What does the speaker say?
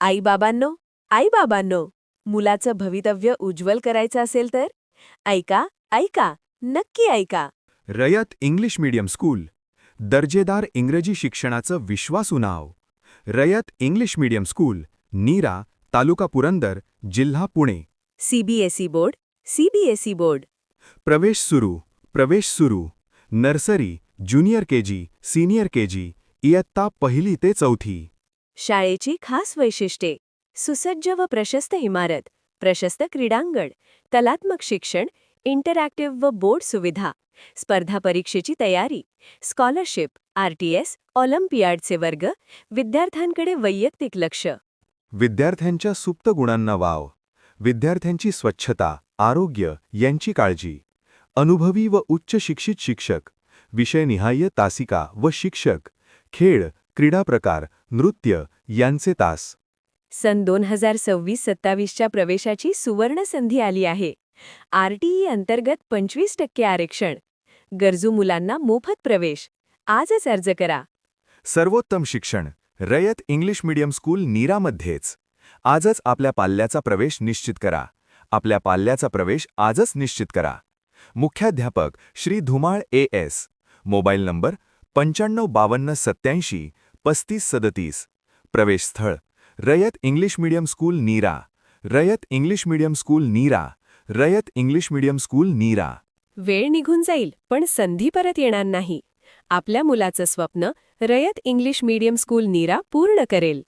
आई बाबांनो, मुलाचं भवितव्य उज्ज्वल करायचं असेल तर ऐका, ऐका, नक्की ऐका. रयत इंग्लिश मीडियम स्कूल दर्जेदार इंग्रजी शिक्षणाचं विश्वासू नाव. रयत इंग्लिश मीडियम स्कूल, नीरा, तालुका पुरंदर, जिल्हा Pune. CBSE board, CBSE board. प्रवेश सुरू. Nursery, junior KG, senior KG, इयत्ता 1ली ते 4थी. शाळेची खास वैशिष्ट्ये: सुसज्ज व प्रशस्त इमारत, प्रशस्त क्रीडांगण, कलात्मक शिक्षण, इंटरॅक्टिव्ह व बोर्ड सुविधा, स्पर्धा परीक्षेची तयारी, स्कॉलरशिप, आरटीएस, ऑलिम्पियाडचे वर्ग, विद्यार्थ्यांकडे वैयक्तिक लक्ष. विद्यार्थ्यांच्या सुप्त गुणांना वाव. विद्यार्थ्यांची स्वच्छता, आरोग्य यांची काळजी. अनुभवी व उच्च शिक्षित शिक्षक, विषयनिहाय तासिका व शिक्षक, खेळ, क्रीडा प्रकार, नृत्य यांचे तास. सन 2026-27च्या प्रवेशाची सुवर्ण संधी आली आहे. आरटीई अंतर्गत 25% आरक्षण. गरजू मुलांना मोफत प्रवेश. आजच अर्ज करा. सर्वोत्तम शिक्षण रयत इंग्लिश मीडियम स्कूल नीरामध्येच. आजच आपल्या पाल्याचा प्रवेश निश्चित करा. आपल्या पाल्याचा प्रवेश आजच निश्चित करा. मुख्याध्यापक Shri Dhumal S. Mobile number 9552873537. प्रवेश स्थळ रयत इंग्लिश मीडियम स्कूल नीरा. रयत इंग्लिश मीडियम स्कूल नीरा. रयत इंग्लिश मीडियम स्कूल नीरा. वेळ निघून जाईल पण संधी परत येणार नाही. आपल्या मुलाचं स्वप्न रयत इंग्लिश मीडियम स्कूल नीरा पूर्ण करेल.